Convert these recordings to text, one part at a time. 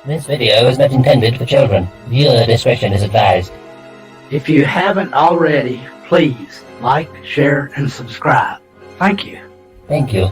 This video is not intended for children. Viewer discretion is advised. If you haven't already, please like, share, and subscribe. Thank you. Thank you.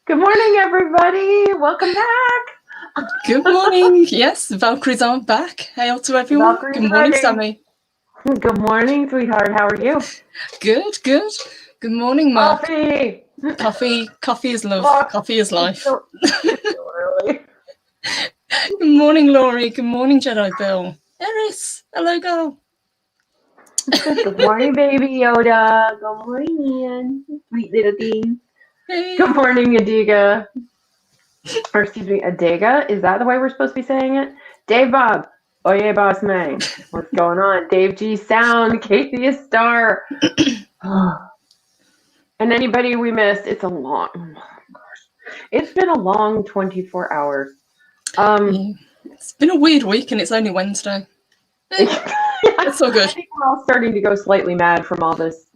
Good morning, everybody. Welcome back. Good morning. Yes, Valkyries aren't back. Hail to everyone. Valkyries Good morning, ready. Sammy. Good morning, sweetheart. How are you? Good, good. Good morning, Mark. Coffee. Coffee is love. Oh, Coffee is life. It's so early. Good morning, Laurie. Good morning, Jedi Bill. Eris, hello, girl. Good morning, baby Yoda. Good morning, Ian. Sweet little thing. Hey. Good morning, Adiga. Or excuse me, Adega? Is that the way we're supposed to be saying it? Dave Bob. Oye, boss man. What's going on? Dave G Sound. Casey a star. And anybody we missed, it's been a long 24 hours. It's been a weird week and it's only Wednesday. It's all good. I think we're all starting to go slightly mad from all this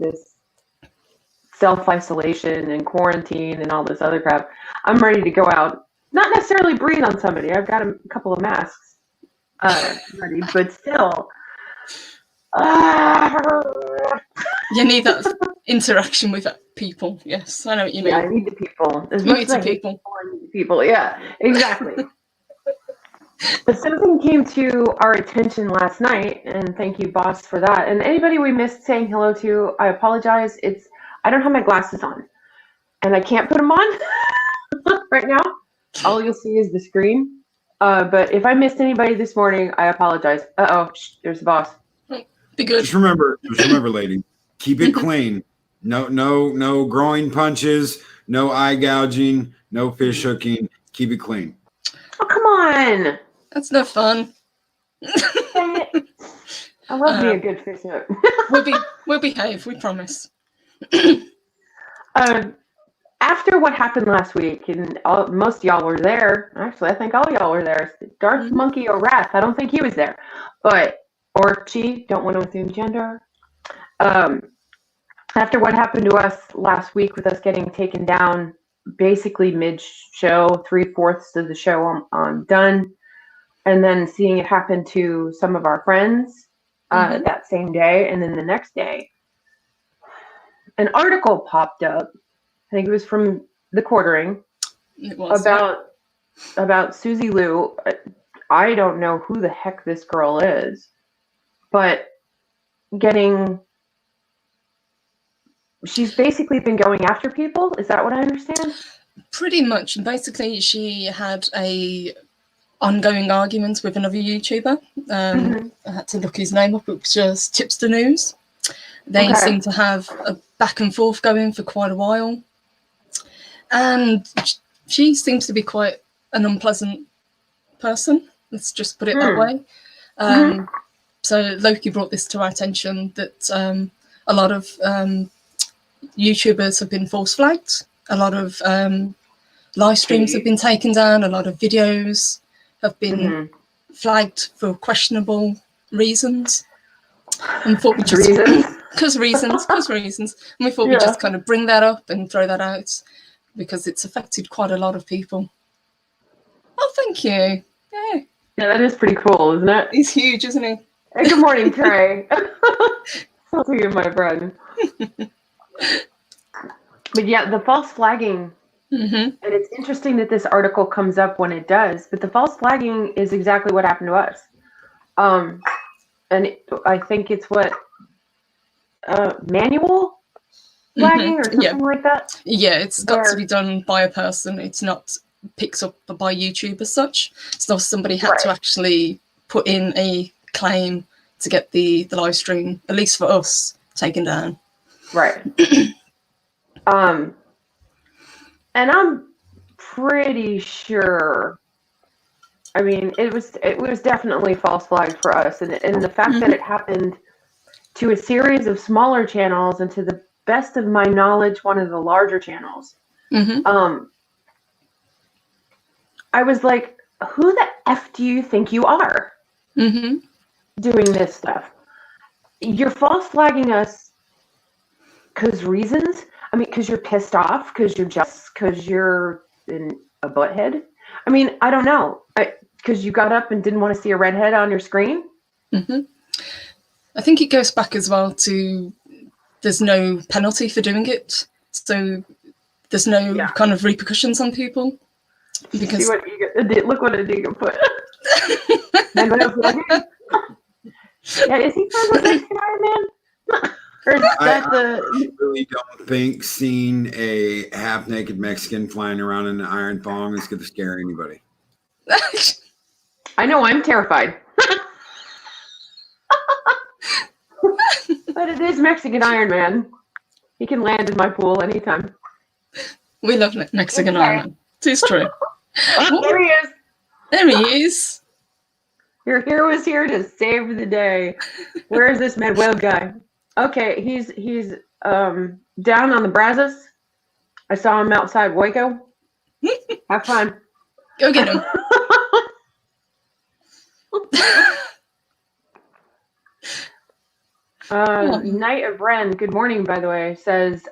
self-isolation and quarantine and all this other crap. I'm ready to go out. Not necessarily breathe on somebody. I've got a couple of masks ready, but still. You need that interaction with people. Yes, I know what you mean. Yeah, I need the people. As You much need as I the hate people. I need the people. Yeah, exactly. But something came to our attention last night, and thank you, boss, for that. And anybody we missed saying hello to, I apologize. I don't have my glasses on, and I can't put them on right now. All you'll see is the screen. But if I missed anybody this morning, I apologize. There's the boss. Be good. Just remember, lady, keep it clean. No groin punches, no eye gouging, no fish hooking. Keep it clean. Oh, come on. That's no fun. I love me a good fish hook. We'll behave, we promise. After what happened last week, and most of y'all were there. Actually, I think all y'all were there. Darth Monkey or Wrath, I don't think he was there. Or she, don't want to assume gender. After what happened to us last week with us getting taken down basically mid-show, 3/4 of the show done, and then seeing it happen to some of our friends that same day, and then the next day, an article popped up. I think it was from The Quartering. It was, about Susie Liu. I don't know who the heck this girl is, but she's basically been going after people. Is that what I understand? Pretty much. Basically, she had a ongoing argument with another YouTuber. I had to look his name up. It was just Tipster News. They seem to have a back and forth going for quite a while. And she seems to be quite an unpleasant person. Let's just put it that way. So Loki brought this to our attention that a lot of YouTubers have been false flagged. A lot of live streams have been taken down. A lot of videos have been flagged for questionable reasons. And thought we just because reasons. And we thought we'd just kind of bring that up and throw that out because it's affected quite a lot of people. Oh, thank you. Yeah, that is pretty cool, isn't it? He's huge, isn't he? Hey, good morning, Trey. I'll see you, my friend. But yeah, the false flagging, and it's interesting that this article comes up when it does, but the false flagging is exactly what happened to us. And I think it's manual flagging or something like that? Yeah, it's got to be done by a person. It's not picked up by YouTube as such. So somebody had to actually put in a claim to get the live stream, at least for us, taken down. Right. And I'm pretty sure. I mean, it was definitely false flagged for us, and the fact that it happened to a series of smaller channels, and to the best of my knowledge, one of the larger channels. I was like, who the F do you think you are doing this stuff? You're false flagging us because reasons? I mean, because you're pissed off, because you're jealous, because you're a butthead? I mean, I don't know. Because you got up and didn't want to see a redhead on your screen? I think it goes back as well to there's no penalty for doing it. So there's no kind of repercussions on people. Because see what look what Adiga put. Yeah, is he from the Mexican Iron Man? Or is that I really don't think seeing a half-naked Mexican flying around in an iron thong is going to scare anybody. I know, I'm terrified. But it is Mexican Iron Man. He can land in my pool anytime. We love Mexican Iron Man. It's true. Oh, there he is. There he is. Your hero is here to save the day. Where is this Manuel guy? Okay, he's down on the Brazos. I saw him outside Waco. Have fun. Go get him. Knight of Ren, good morning, by the way, says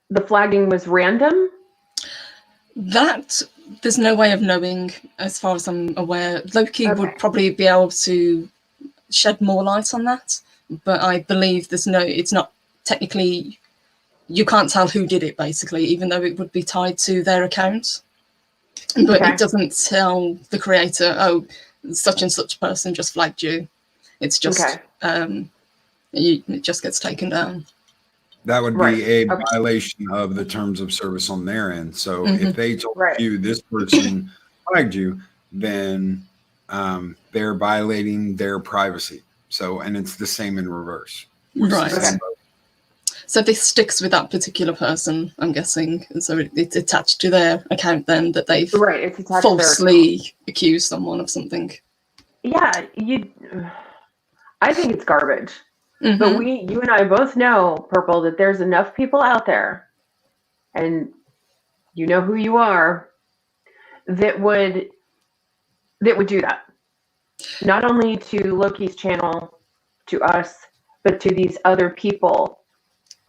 the flagging was random. That there's no way of knowing, as far as I'm aware. Loki would probably be able to shed more light on that, but I believe it's not technically, you can't tell who did it, basically, even though it would be tied to their account. But it doesn't tell the creator, oh, such and such person just flagged you. It's just it just gets taken down. That would be a violation of the terms of service on their end. So if they told you this person flagged you, then they're violating their privacy. So, and it's the same in reverse. Right. So this sticks with that particular person, I'm guessing. And so it's attached to their account then that they've it's attached falsely accused someone of something. Yeah, I think it's garbage. But you and I both know, Purple, that there's enough people out there, and you know who you are, that would do that. Not only to Loki's channel, to us, but to these other people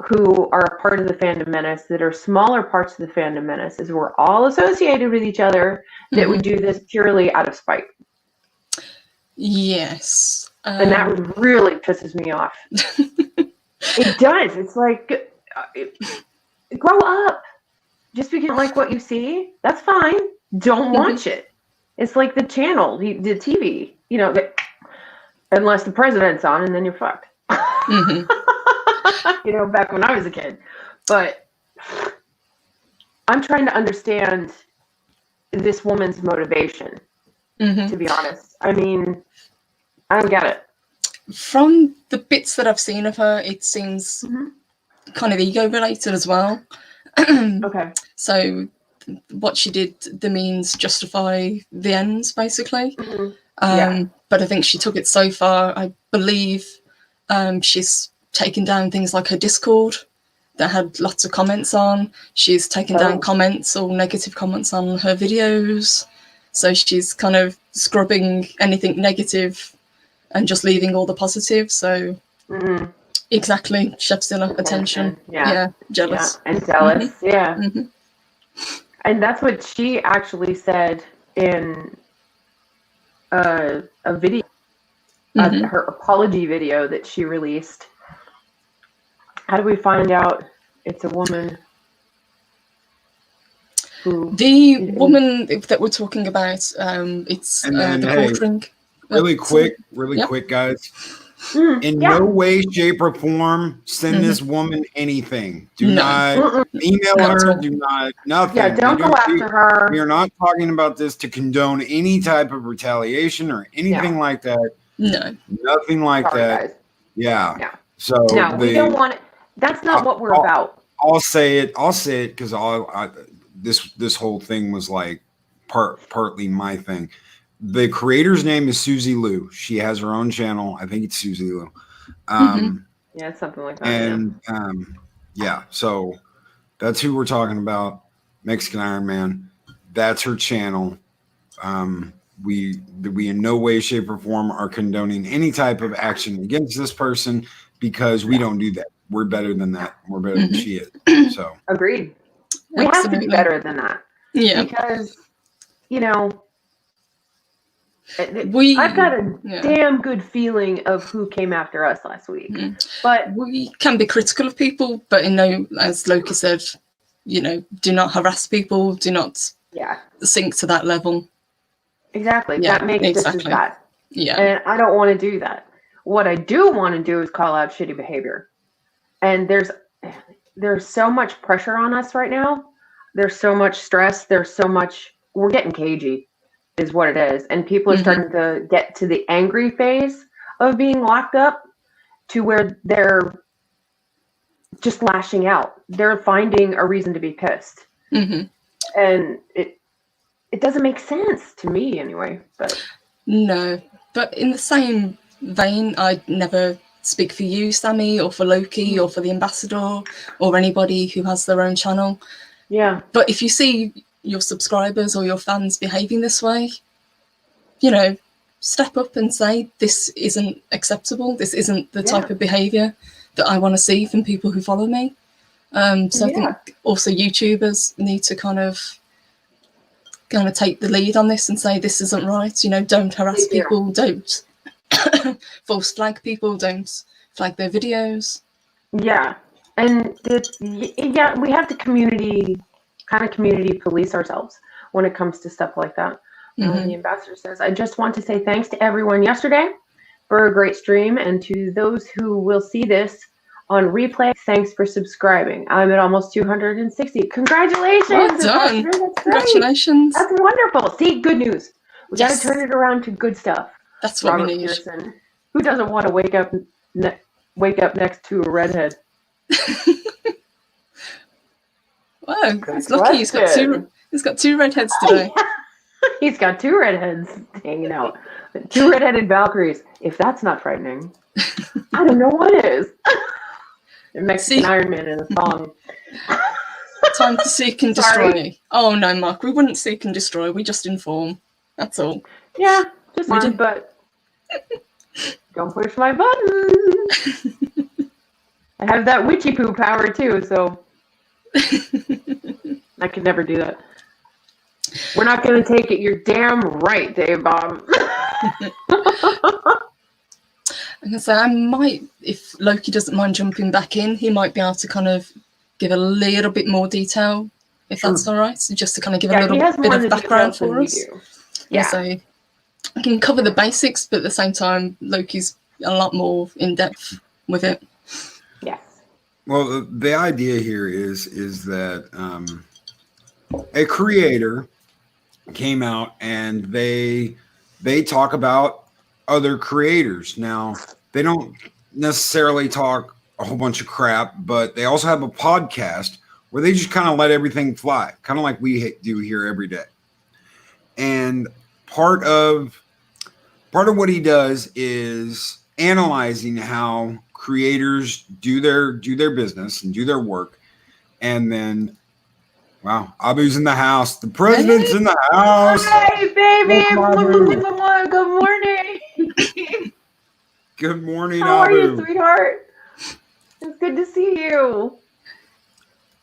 who are a part of the Phantom Menace, that are smaller parts of the Phantom Menace, as we're all associated with each other, that would do this purely out of spite. Yes. And that really pisses me off. It does. It's like, grow up. Just because you don't like what you see, that's fine. Don't watch it. It's like the channel, the TV, unless the president's on, and then you're fucked. Back when I was a kid. But I'm trying to understand this woman's motivation, to be honest. I mean, I don't get it. From the bits that I've seen of her, it seems kind of ego related as well. So what she did, the means justify the ends, basically. But I think she took it so far. I believe she's taken down things like her Discord that had lots of comments on. She's taken down comments or negative comments on her videos. So she's kind of scrubbing anything negative and just leaving all the positive. So exactly, chef's in attention. Jealous. Yeah. And jealous. And that's what she actually said in a video, her apology video that she released. How do we find out it's a woman? The woman that we're talking about, it's the cold drink. Really quick, guys. In no way, shape, or form send this woman anything. Do not email her. Do not nothing. Yeah, don't go after her. We are not talking about this to condone any type of retaliation or anything like that. No, nothing like that. Guys. Yeah. So no, we don't want it. That's not what we're about. I'll say it because this whole thing was like partly my thing. The creator's name is Susie Liu. She has her own channel. I think it's Susie Liu. Yeah, it's something like that. And so that's who we're talking about. Mexican Iron Man. That's her channel. We in no way, shape, or form are condoning any type of action against this person because we don't do that. We're better than that. We're better than she is. So agreed. We have to be better than that. Yeah. Because, I've got a damn good feeling of who came after us last week. But we can be critical of people, but as Loki said, do not harass people, do not sink to that level. Exactly. That makes this as bad. Yeah. And I don't want to do that. What I do want to do is call out shitty behavior. And there's so much pressure on us right now. There's so much stress. We're getting cagey is what it is. And people are starting to get to the angry phase of being locked up to where they're just lashing out. They're finding a reason to be pissed. And it doesn't make sense to me anyway. But no, but in the same vein, I'd never speak for you, Sammy, or for Loki, or for the ambassador, or anybody who has their own channel. Yeah. But if you see your subscribers or your fans behaving this way, step up and say, this isn't acceptable. This isn't the type of behavior that I want to see from people who follow me. I think also YouTubers need to kind of take the lead on this and say, this isn't right. Don't harass people. Don't false flag people. Don't flag their videos. Yeah. And we have to community police ourselves when it comes to stuff like that. The ambassador says, I just want to say thanks to everyone yesterday for a great stream, and to those who will see this on replay, thanks for subscribing. I'm at almost 260. Congratulations! Well done. That's Congratulations. That's wonderful. See, good news. We got to turn it around to good stuff. That's what Robert we need. Pearson, who doesn't want to wake up next to a redhead? Wow, he's lucky. He's got two redheads today. He's got two redheads hanging out. Two redheaded Valkyries. If that's not frightening, I don't know what is. Mexican Iron Man in a song. Time to seek and destroy. Oh no, Mark, we wouldn't seek and destroy. We just inform. That's all. Yeah, just one, but don't push my button. I have that witchy poo power too, so I could never do that. We're not going to take it. You're damn right, Dave Bob. I'm going to say, I might, if Loki doesn't mind jumping back in, he might be able to kind of give a little bit more detail, if that's all right. So just to kind of give a little bit of background for us. Yeah. So I can cover the basics, but at the same time, Loki's a lot more in depth with it. Yes. Well, the idea here is that a creator came out and they talk about other creators. Now, they don't necessarily talk a whole bunch of crap, but they also have a podcast where they just kind of let everything fly, kind of like we do here every day. And part of what he does is analyzing how creators do their business and do their work. And then, wow, Abu's in the house. The president's in the house. Hey, baby. Good morning. Good morning, How Abu. are you, sweetheart? It's good to see you.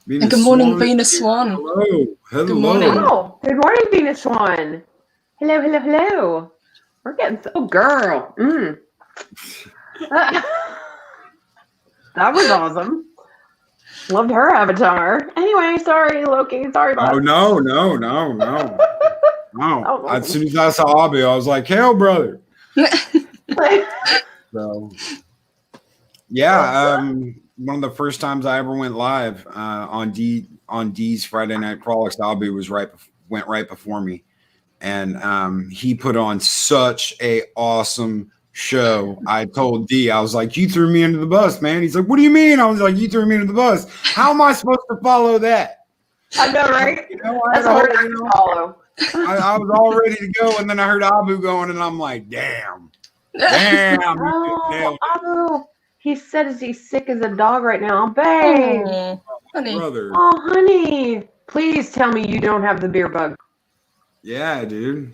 And good morning, Venus Swan. Hello. Good morning. Oh, good morning, Venus Swan. Hello. We're getting girl. That was awesome. Loved her avatar. Anyway, sorry, Loki. Sorry about it. Oh, no. No. As soon as I saw Abu, I was like, hell, brother. So, yeah, one of the first times I ever went live on D's Friday Night Frolics, Abu went right before me, and he put on such a awesome show. I told D, I was like, "You threw me under the bus, man." He's like, "What do you mean?" I was like, "You threw me under the bus. How am I supposed to follow that?" I know, right? You know, That's hard to follow. I was all ready to go, and then I heard Abu going, and I'm like, "Damn." Oh, Abu. He said he's sick as a dog right now. Babe. Oh, honey. Brother. Oh, honey. Please tell me you don't have the beer bug. Yeah, dude.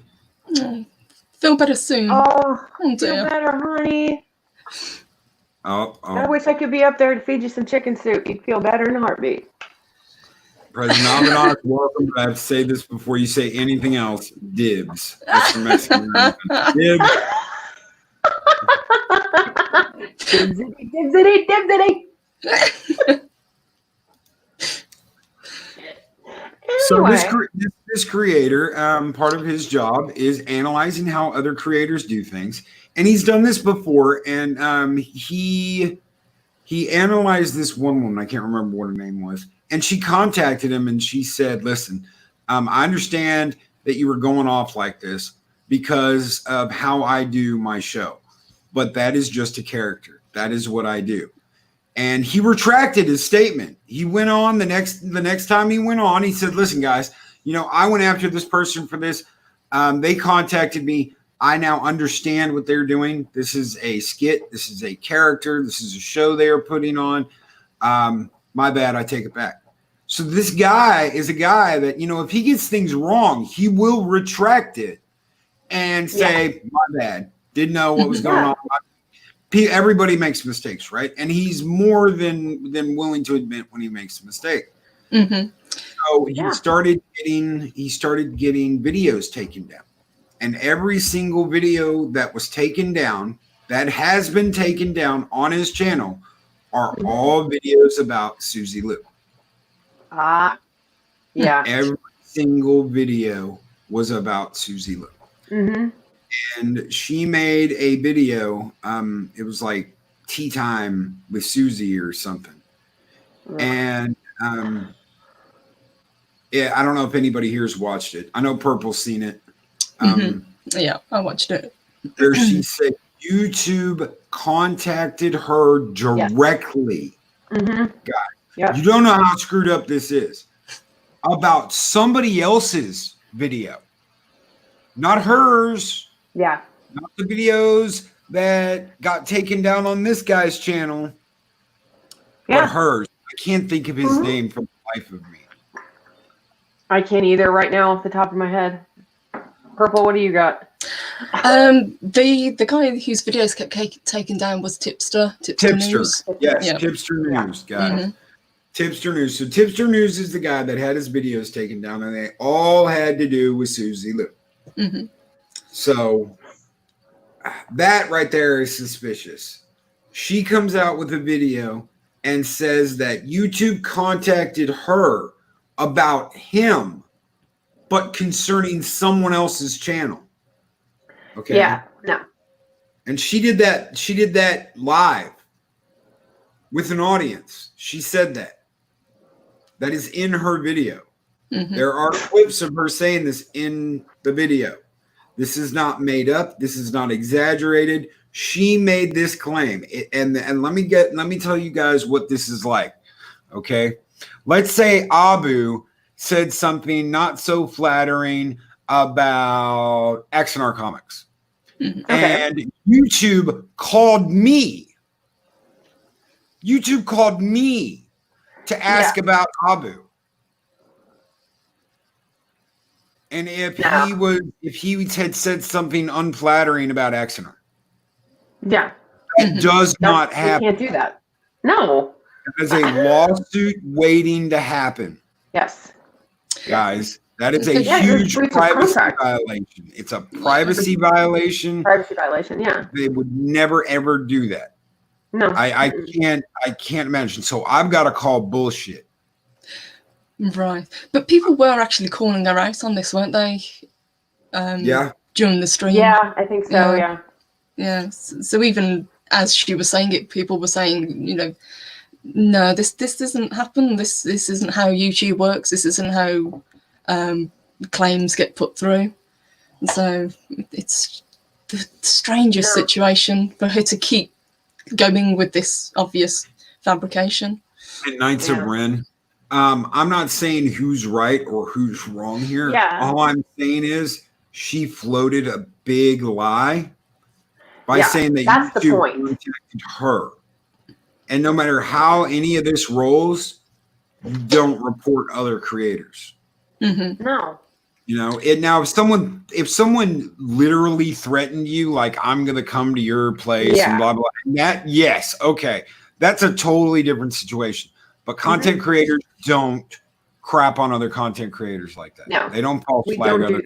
Oh, feel better soon. Oh, dear. feel better, honey. Oh. I wish I could be up there to feed you some chicken soup. You'd feel better in a heartbeat. President Abenak, welcome. I have to say this before you say anything else. Dibs. That's for Mexican American. Dibs. Dibsity. So Anyway. this creator, part of his job is analyzing how other creators do things, and he's done this before. And he analyzed this one woman. I can't remember what her name was, and she contacted him and she said, "Listen, I understand that you were going off like this because of how I do my show, but that is just a character. That is what I do." And he retracted his statement. He went on the next time he went on, he said, "Listen, guys, I went after this person for this. They contacted me. I now understand what they're doing. This is a skit. This is a character. This is a show they are putting on. My bad. I take it back." So this guy is a guy that, if he gets things wrong, he will retract it and say, "My bad. Didn't know what was going on." Everybody makes mistakes, right? And he's more than willing to admit when he makes a mistake. Mm-hmm. So he started getting videos taken down, and every single video that was taken down, that has been taken down on his channel, are all videos about Susie Lou. Yeah. Every single video was about Susie Lou. Mm-hmm. And she made a video. It was like Tea Time with Susie or something. Right. And I don't know if anybody here's watched it. I know Purple's seen it. Yeah, I watched it. There she said YouTube contacted her directly. Yes. Mm-hmm. Guys, you don't know how screwed up this is. About somebody else's video. Not hers. Yeah. Not the videos that got taken down on this guy's channel, but hers. I can't think of his name for the life of me. I can't either right now off the top of my head. Purple, what do you got? The guy whose videos kept taken down was Tipster News. Yes, Tipster News, guys. Mm-hmm. Tipster News. So Tipster News is the guy that had his videos taken down, and they all had to do with Susie Lou. Mm-hmm. So that right there is suspicious. She comes out with a video and says that YouTube contacted her about him, but concerning someone else's channel. Okay. Yeah. No. And she did that live with an audience. She said that. That is in her video. Mm-hmm. There are clips of her saying this in the video. This is not made up. This is not exaggerated. She made this claim. And let me tell you guys what this is like. Okay. Let's say Abu said something not so flattering about X&R Comics. Mm-hmm. Okay. And YouTube called me. YouTube called me to ask about Abu. And if he had said something unflattering about X&R, that does not happen. You can't do that. No. That is a lawsuit waiting to happen. Yes. Guys, that is a huge privacy violation. It's a privacy violation. Privacy violation, yeah. They would never ever do that. No. I can't imagine. So I've got to call bullshit. Right. But people were actually calling her out on this, weren't they? During the stream. Yeah, I think so, yeah. Yeah. So even as she was saying it, people were saying, you know, no, this doesn't happen. This isn't how YouTube works. This isn't how claims get put through. And so it's the strangest situation for her to keep going with this obvious fabrication. And Knights of Ren, I'm not saying who's right or who's wrong here. Yeah. All I'm saying is she floated a big lie by saying that YouTube contacted her. And no matter how any of this rolls, you don't report other creators. Mm-hmm. No. You know, now if someone literally threatened you, like, I'm gonna come to your place and blah blah, yes, okay, that's a totally different situation. But content creators don't crap on other content creators like that. No, they don't false flag other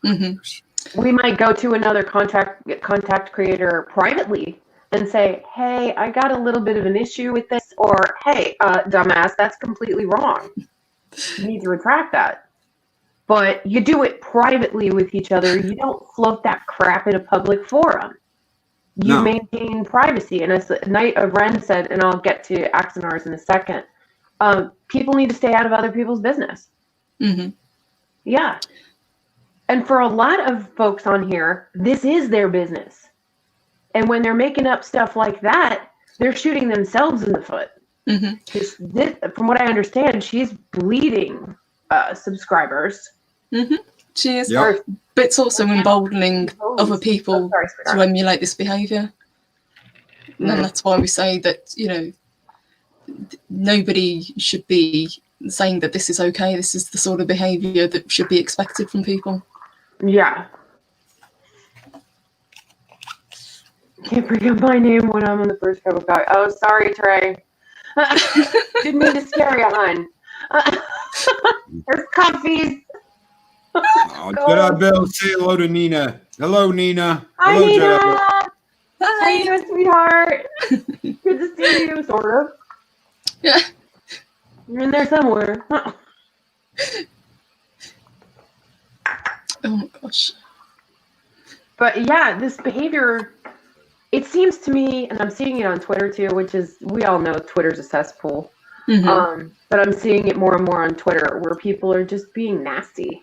creators. We might go to another contact creator privately and say, hey, I got a little bit of an issue with this, or hey, dumbass, that's completely wrong. You need to retract that. But you do it privately with each other. You don't float that crap in a public forum. You maintain privacy. And as Knight of Ren said, and I'll get to Axanar's in a second, people need to stay out of other people's business. Mm-hmm. Yeah. And for a lot of folks on here, this is their business. And when they're making up stuff like that, they're shooting themselves in the foot. Mm-hmm. From what I understand, she's bleeding subscribers. Mm-hmm. She is. Yep. But it's also emboldening other people to emulate this behaviour. And that's why we say that, you know, nobody should be saying that this is okay. This is the sort of behaviour that should be expected from people. Yeah. Can't bring up my name when I'm on the first cover guy. Oh, sorry, Trey. Didn't mean to scare you, hon. There's coffees. Oh, Jedi Bill, say hello to Nina. Hello, Nina. Hi, hello, Nina. Jedi Bill. Hi. How you doing, sweetheart? Good to see you, sort of. Yeah. You're in there somewhere. Oh my gosh. But yeah, this behavior, it seems to me, and I'm seeing it on Twitter too, which is, we all know Twitter's a cesspool. Mm-hmm. But I'm seeing it more and more on Twitter where people are just being nasty.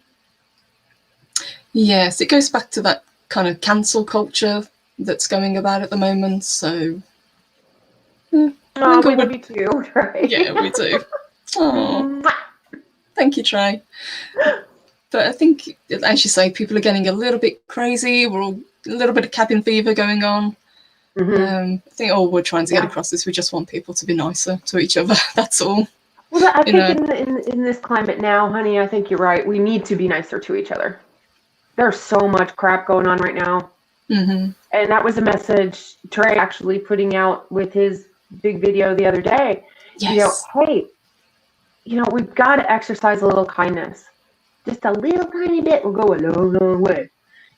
Yes, it goes back to that kind of cancel culture that's going about at the moment. So, we love you too, right? Yeah, we do. Oh, thank you, Trey. But I think, as you say, people are getting a little bit crazy. We're all a little bit of cabin fever going on. Mm-hmm. I think all we're trying to get across is we just want people to be nicer to each other. That's all. Well, I think in this climate now, honey, I think you're right. We need to be nicer to each other. There's so much crap going on right now. Mm-hmm. And that was a message Trey actually putting out with his big video the other day. Yes. You know, hey, you know, we've got to exercise a little kindness. Just a little tiny bit will go a long, long way.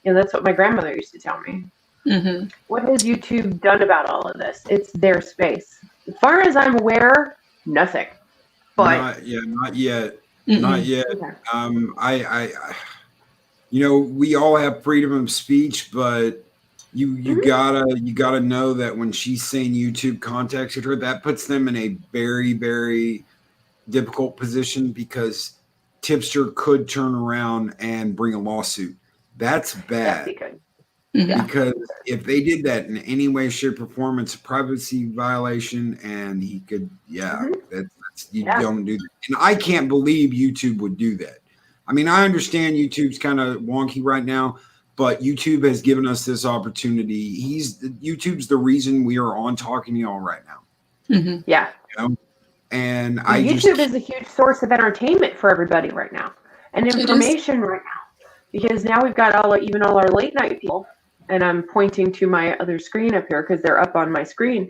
You know, that's what my grandmother used to tell me. Mm-hmm. What has YouTube done about all of this? It's their space. As far as I'm aware, nothing. But not yet. Mm-hmm. Not yet. Okay. I you know, we all have freedom of speech, but you gotta know that when she's saying YouTube contacted her, that puts them in a very, very difficult position because Tipster could turn around and bring a lawsuit. That's bad. Because if they did that in any way, shape, or form, it's a privacy violation, and he could, don't do that. And I can't believe YouTube would do that. I mean, I understand YouTube's kind of wonky right now, but YouTube has given us this opportunity. YouTube's the reason we are on talking to y'all right now. Mm-hmm. Yeah. You know? And YouTube is a huge source of entertainment for everybody right now, and information right now, because now we've got all our late night people, and I'm pointing to my other screen up here because they're up on my screen,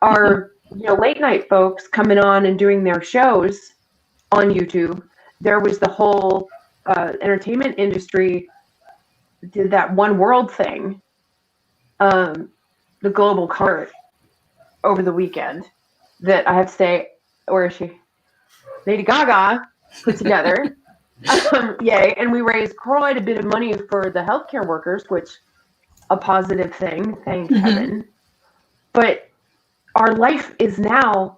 are late night folks coming on and doing their shows on YouTube. There was the whole entertainment industry did that One World thing, the global cart over the weekend that I have to say, where is she? Lady Gaga put together. Yay. And we raised quite a bit of money for the healthcare workers, which a positive thing, thank heaven. But our life is now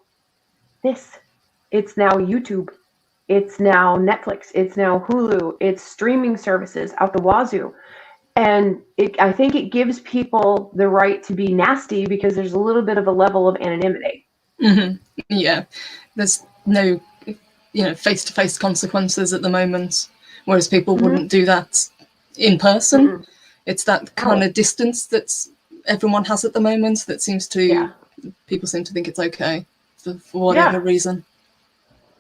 this. It's now YouTube. It's now Netflix. It's now Hulu. It's streaming services out the wazoo. And I think it gives people the right to be nasty because there's a little bit of a level of anonymity. Mm-hmm. Yeah. There's no, face-to-face consequences at the moment, whereas people wouldn't do that in person. It's that kind of distance that everyone has at the moment that seems to, people seem to think it's okay for whatever reason.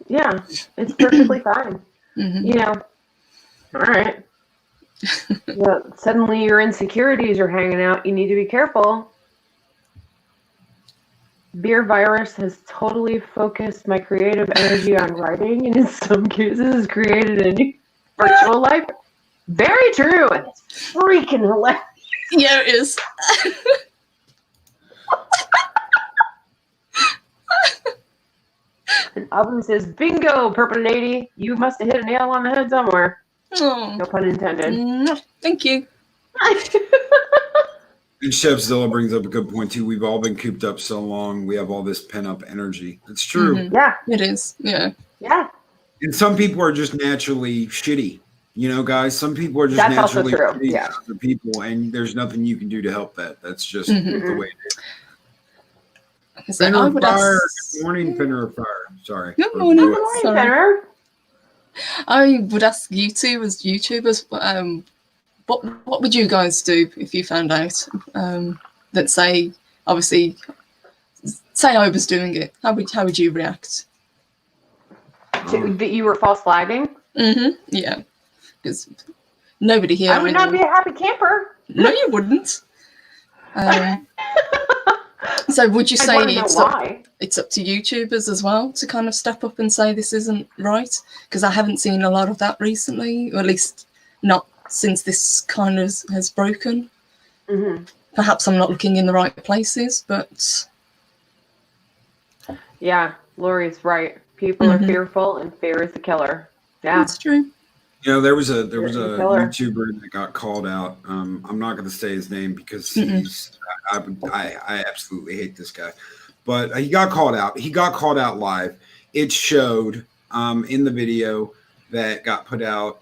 Yeah, it's perfectly fine. All right. Suddenly your insecurities are hanging out. You need to be careful. Beer virus has totally focused my creative energy on writing, and in some cases created a new virtual life. Very true. And it's freaking hilarious. Yeah, it is. And Oven says, bingo, Purple Lady. You must have hit a nail on the head somewhere. Oh. No pun intended. Thank you. And Chefzilla brings up a good point too. We've all been cooped up so long. We have all this pent up energy. It's true. Mm-hmm. Yeah, it is. Yeah. Yeah. And some people are just naturally shitty. Guys, some people are just naturally shitty to other people, and there's nothing you can do to help that. That's just the way it is. Fenner of Fire. Good morning, Fenner of Fire. Sorry. Good morning. Good morning, Fenner. I would ask you two as YouTubers, what would you guys do if you found out that say I was doing it? How would you react? That you were false flagging? Yeah, because nobody here. I would not be a happy camper. No, you wouldn't. So would you say it's up to YouTubers as well to kind of step up and say this isn't right? Because I haven't seen a lot of that recently, or at least not since this kind of has broken. Perhaps I'm not looking in the right places, but yeah, Lori's right. People are fearful, and fear is the killer. Yeah, that's true. There was a YouTuber that got called out. I'm not going to say his name because I absolutely hate this guy, but he got called out. He got called out live. It showed in the video that got put out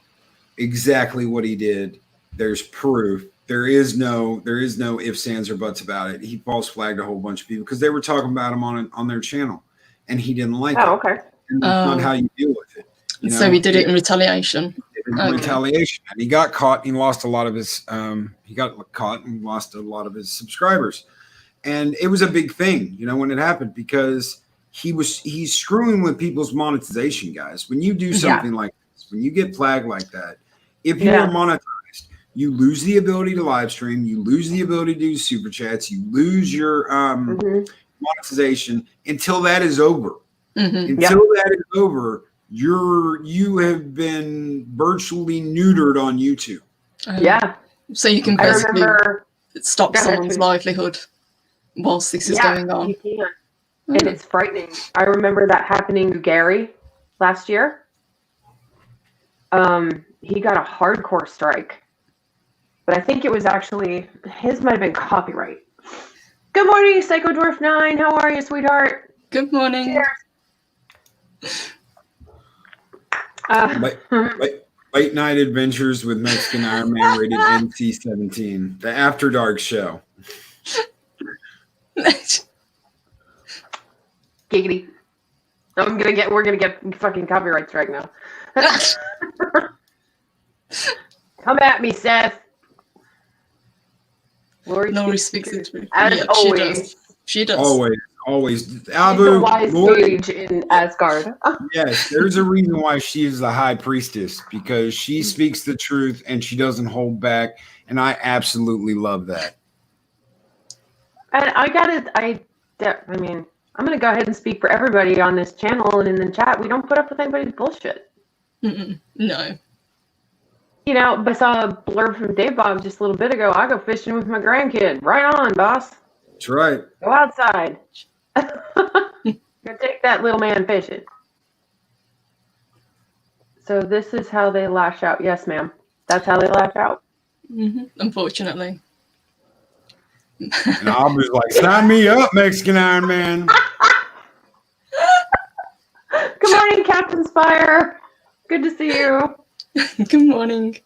exactly what he did. There's proof. There is no ifs, ands, or buts about it. He false flagged a whole bunch of people because they were talking about him on their channel, and he didn't like it. Okay. And that's not how you deal with it. So he did it in retaliation. Retaliation, and he got caught. And he lost a lot of his. He got caught and lost a lot of his subscribers, and it was a big thing, when it happened because he's screwing with people's monetization, guys. When you do something like this, when you get flagged like that, if you are monetized, you lose the ability to live stream, you lose the ability to do super chats, you lose your monetization until that is over. Until that is over. You have been virtually neutered on YouTube. So you can basically stop someone's livelihood whilst this is going on. You can. And it's frightening. I remember that happening to Gary last year. He got a hardcore strike. But I think it was actually, his might have been copyright. Good morning, Psycho Dwarf 9. How are you, sweetheart? Good morning. Cheers. Late Night Adventures with Mexican Iron Man rated NC-17. The After Dark show. Giggity. We're gonna get fucking copyright strike now. Come at me, Seth. Lori speaks the truth. As always. She does. Always. Abu, wise sage in Asgard. Yes, there's a reason why she is the high priestess, because she speaks the truth and she doesn't hold back, and I absolutely love that. And I mean, I'm gonna go ahead and speak for everybody on this channel and in the chat. We don't put up with anybody's bullshit. No. I saw a blurb from Dave Bob just a little bit ago. I go fishing with my grandkid. Right on, boss. That's right. Go outside. Go take that little man fishing. So this is how they lash out. Yes, ma'am. That's how they lash out. Unfortunately. And I was like, sign me up, Mexican Iron Man. Good morning, Captain Spire. Good to see you. Good morning.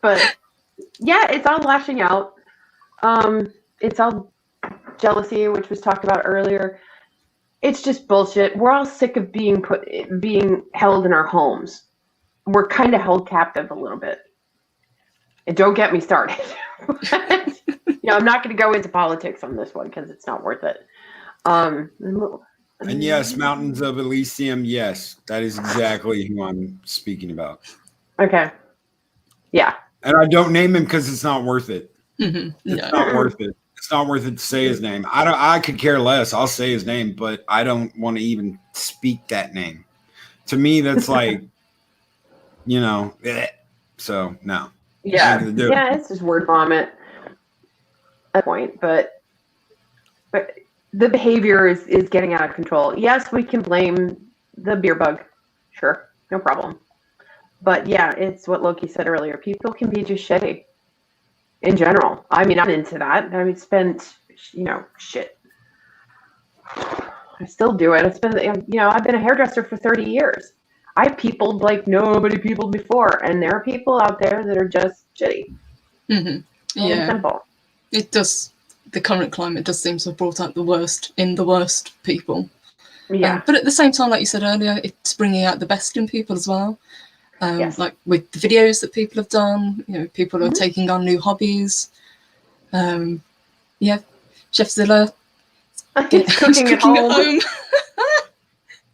But yeah, it's all lashing out. It's all jealousy, which was talked about earlier. It's just bullshit. We're all sick of being held in our homes. We're kind of held captive a little bit. And don't get me started. I'm not going to go into politics on this one because it's not worth it. And yes, Mountains of Elysium. Yes, that is exactly who I'm speaking about. Okay. Yeah. And I don't name him because it's not worth it. Mm-hmm. It's not worth it. It's not worth it to say his name. I could care less. I'll say his name, but I don't want to even speak that name. To me, that's like, so no. Yeah. Yeah, it's just word vomit at that point. But the behavior is getting out of control. Yes, we can blame the beer bug. Sure. No problem. But yeah, it's what Loki said earlier. People can be just shitty. In general. I mean, I'm into that. I mean, shit. I still do it. It's been, I've been a hairdresser for 30 years. I peopled like nobody peopled before. And there are people out there that are just shitty. Mm-hmm. Yeah. Simple. It does. The current climate does seem to have brought out the worst in the worst people. Yeah. But at the same time, like you said earlier, it's bringing out the best in people as well. Yes. Like with the videos that people have done, people are taking on new hobbies. Chefzilla cooking at home.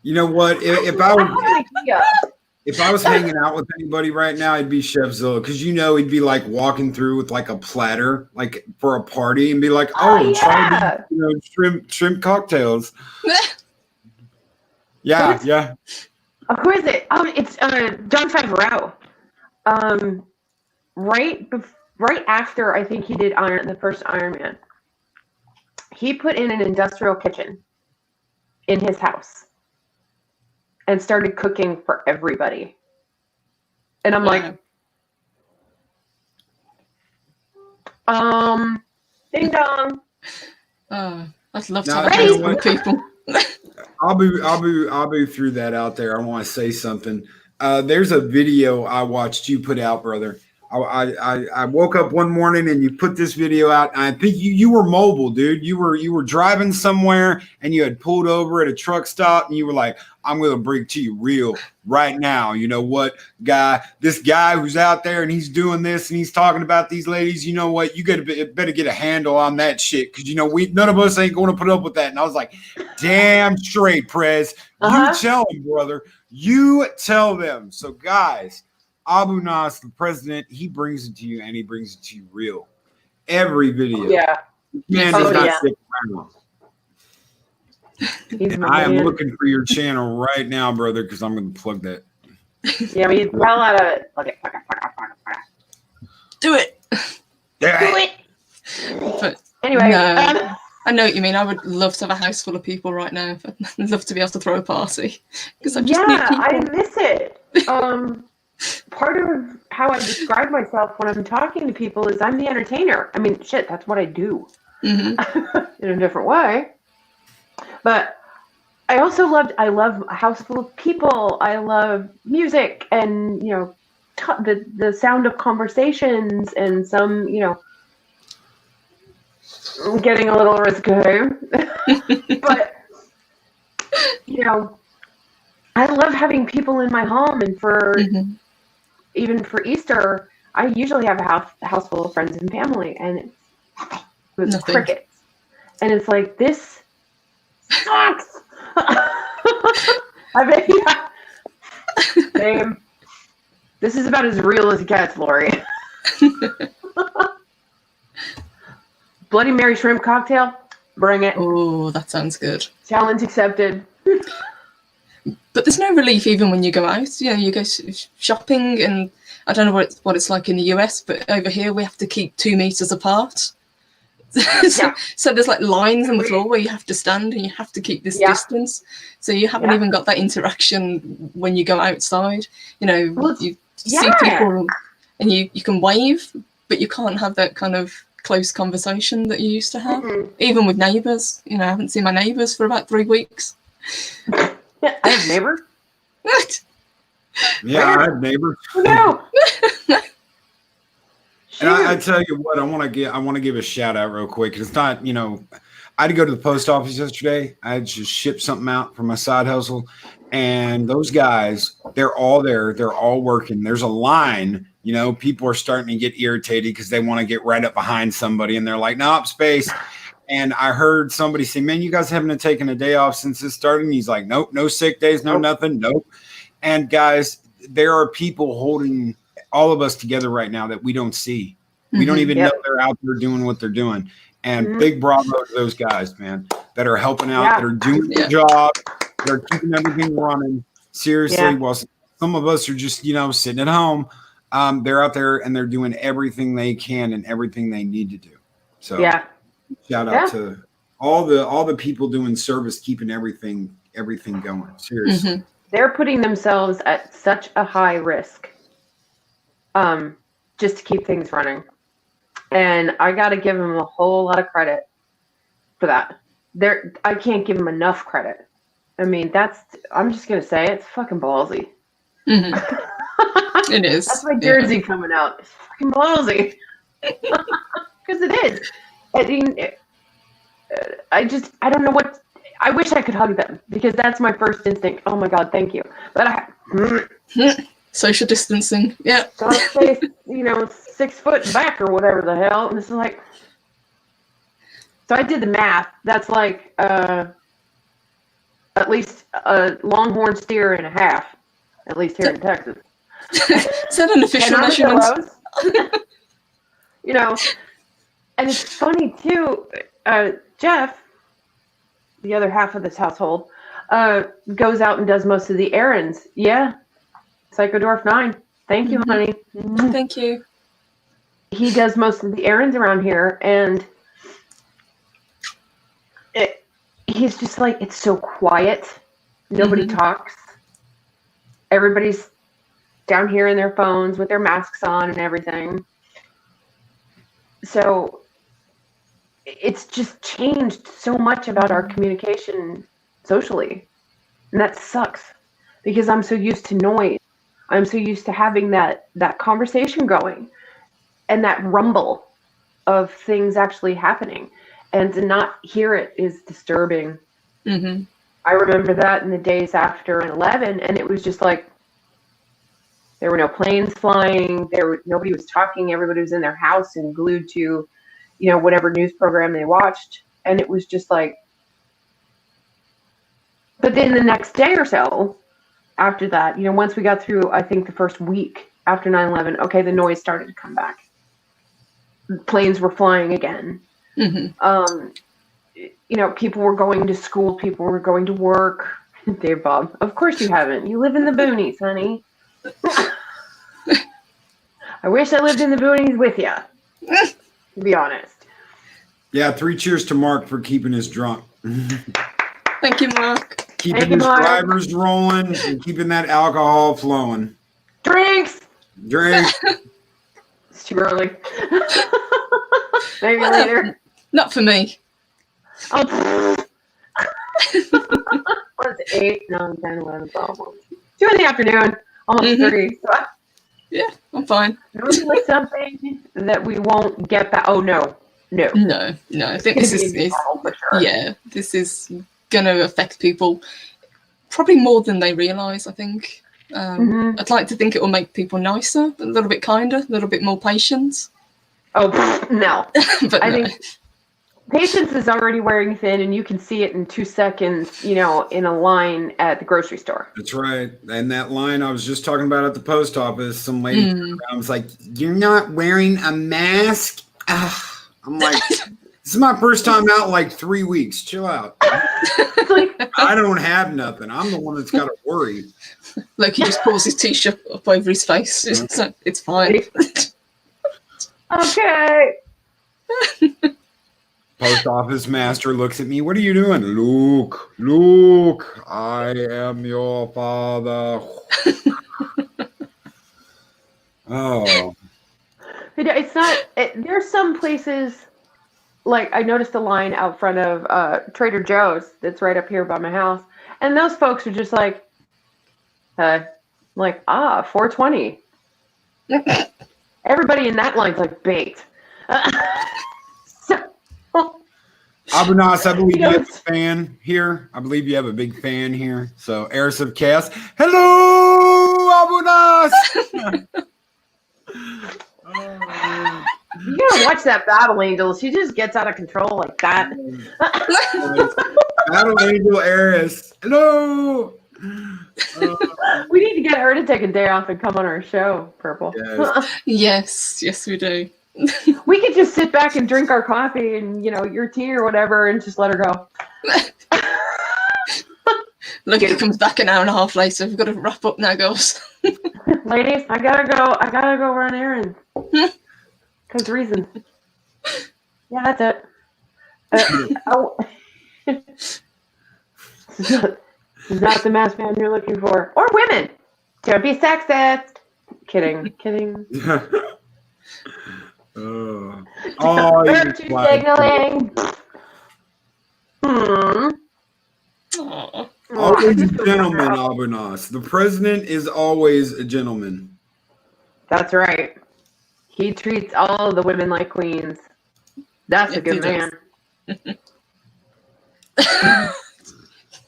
You know what? If I was hanging out with anybody right now, it'd be Chefzilla, because he'd be like walking through with like a platter, like for a party, and be like, try shrimp cocktails. Yeah. Who is it? It's John Favreau. Right after I think he did the first Iron Man, he put in an industrial kitchen in his house and started cooking for everybody. And I'm like, ding dong. I'd love to have those with people. I'll be through that out there. I want to say something. There's a video I watched you put out, brother. I woke up one morning and you put this video out. And I think you were mobile, dude. You were driving somewhere and you had pulled over at a truck stop and you were like, I'm going to bring to you real right now. You know what, this guy who's out there and he's doing this and he's talking about these ladies, you know what, you better get a handle on that shit. Cause none of us ain't going to put up with that. And I was like, damn straight, Prez. You tell them, brother, you tell them. So guys, Abu Nas, the president, he brings it to you and he brings it to you real. Every video. Yeah. Man does not stick around. And I am looking for your channel right now, brother, because I'm going to plug that. Yeah, we well out of it. Okay. Do it. But anyway, I know what you mean. I would love to have a house full of people right now. I'd love to be able to throw a party because I just need people. I miss it. Part of how I describe myself when I'm talking to people is I'm the entertainer. I mean, shit, that's what I do in a different way. But I also love a house full of people. I love music and, the sound of conversations and some, getting a little risque. But, I love having people in my home, and even for Easter, I usually have a house full of friends and family, and it's crickets. And it's like, this sucks. Same. This is about as real as it gets, Lori. Bloody Mary shrimp cocktail, bring it. Oh, that sounds good. Challenge accepted. But there's no relief even when you go out. You go shopping, and I don't know what it's like in the US, but over here we have to keep 2 meters apart. So there's like lines on the floor where you have to stand and you have to keep this distance. So you haven't even got that interaction when you go outside. You see people and you can wave, but you can't have that kind of close conversation that you used to have, Mm-hmm. even with neighbours. You know, I haven't seen my neighbours for about 3 weeks. Yeah, I have neighbors. What? Yeah, I have neighbors. No. And I tell you what, I want to give a shout out real quick. It's not, you know, I had to go to the post office yesterday. I had to ship something out for my side hustle, and those guys, they're all there. They're all working. There's a line. You know, people are starting to get irritated because they want to get right up behind somebody, and they're like, "Nope, space." And I heard somebody say, "Man, you guys haven't taken a day off since this started." And he's like, "Nope, no sick days, no nothing, nope." And guys, there are people holding all of us together right now that we don't see. We don't even know they're out there doing what they're doing. And big bravo to those guys, man, that are helping out, that are doing the job, that are keeping everything running. Seriously, while some of us are just, you know, sitting at home, they're out there and they're doing everything they can and everything they need to do. So shout out to all the people doing service, keeping everything going. Seriously. They're putting themselves at such a high risk just to keep things running. And I got to give them a whole lot of credit for that. I can't give them enough credit. I mean, I'm just going to say it's fucking ballsy. It is. That's my Jersey coming out. It's fucking ballsy. Because it is. I mean, I don't know what. I wish I could hug them because that's my first instinct. Oh my God, thank you. But social distancing. Yeah. So I stay, 6 foot back or whatever the hell. And this is like, so I did the math. That's like at least a longhorn steer and a half, at least here in Texas. Is that an official measurement? And it's funny too. Jeff, the other half of this household, goes out and does most of the errands. Yeah. Psychodorf 9. Thank you, honey. Thank you. He does most of the errands around here, and he's just like, it's so quiet. Nobody talks. Everybody's down here in their phones with their masks on and everything. So it's just changed so much about our communication socially. And that sucks because I'm so used to noise. I'm so used to having that conversation going and that rumble of things actually happening. And to not hear it is disturbing. I remember that in the days after 9/11, and it was just like, there were no planes flying. Nobody was talking. Everybody was in their house and glued to, whatever news program they watched. And it was just like, but then the next day or so after that, once we got through, I think the first week after 9/11, okay, the noise started to come back. Planes were flying again. People were going to school. People were going to work. Dave Bob, of course you haven't. You live in the boonies, honey. I wish I lived in the boonies with you, to be honest. Yeah, 3 cheers to Mark for keeping us drunk. Thank you, Mark. Keeping his drivers rolling and keeping that alcohol flowing. Drinks. It's too early. Maybe later. Not for me. Oh. What's 8, 9, 10, 11, 12, 2 in the afternoon, almost 3. So yeah, I'm fine. like something that we won't get back. Oh no. I think this is for sure. Yeah, this is going to affect people probably more than they realise. I think. I'd like to think it will make people nicer, a little bit kinder, a little bit more patient. Oh no! But I think patience is already wearing thin, and you can see it in 2 seconds. In a line at the grocery store. That's right. And that line I was just talking about at the post office, some lady turned around, was like, "You're not wearing a mask." I'm like, "This is my first time out in like 3 weeks. Chill out." I don't have nothing. I'm the one that's got to worry. Loki just pulls his t-shirt up over his face. It's fine. Okay. Post office master looks at me. "What are you doing?" Luke, I am your father. Oh. It's not. There's some places, like I noticed a line out front of Trader Joe's that's right up here by my house, and those folks are just like, 420. Everybody in that line's like baked. Abunas, I believe you have a fan here. I believe you have a big fan here. So, Eris of Chaos. Hello, Abunas! You gotta watch that Battle Angel. She just gets out of control like that. Battle Angel Eris. Hello! We need to get her to take a day off and come on our show, Purple. Yes, we do. We could just sit back and drink our coffee and, your tea or whatever and just let her go. Look, it comes back an hour and a half later. We've got to wrap up now, girls. Ladies, I gotta go run errands. Because reasons. Yeah, that's it. This is not the mass man you're looking for. Or women. Don't be sexist. Kidding. Virtue signaling. Always a gentleman, Abunas. The president is always a gentleman. That's right. He treats all the women like queens. That's a good man.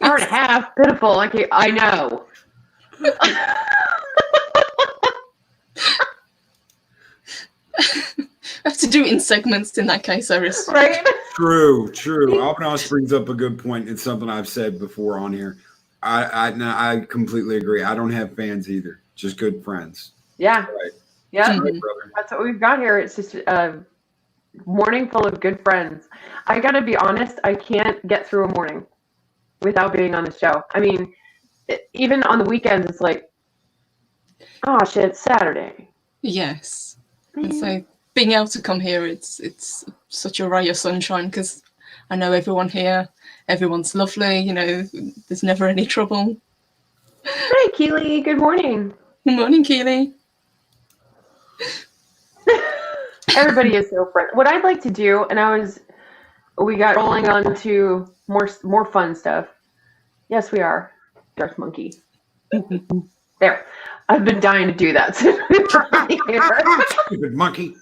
Hour and a half, pitiful. Like I know. I have to do it in segments in that case, Iris. Right? True. Abunas brings up a good point. It's something I've said before on here. I completely agree. I don't have fans either. Just good friends. Yeah. Right. Yeah. Right, that's what we've got here. It's just a morning full of good friends. I gotta be honest, I can't get through a morning without being on the show. I mean, even on the weekends, it's like, oh shit, it's Saturday. Yes. And so being able to come here, it's such a ray of sunshine because I know everyone here, everyone's lovely, there's never any trouble. Hi, Keely. Good morning. Good morning, Keely. Everybody is so friendly. What I'd like to do, and we got rolling on to more fun stuff. Yes, we are. Darth Monkey. There. I've been dying to do that since we were here. Stupid monkey.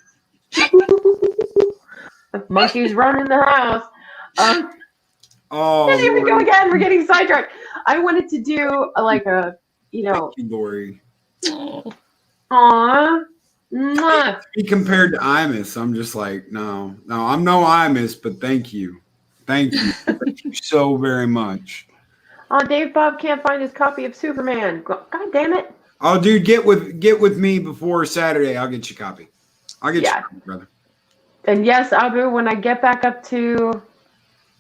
Monkey's running the house. Oh, and here we go again. We're getting sidetracked. I wanted to do Lori. Aww. Mwah. Be compared to Imus, I'm just like, no, I'm no Imus, but thank you. Thank you so very much. Oh, Dave Bob can't find his copy of Superman. God damn it. Oh, dude, get with me before Saturday. I'll get you a copy. I'll get you a copy, brother. And yes, Abu, when I get back up to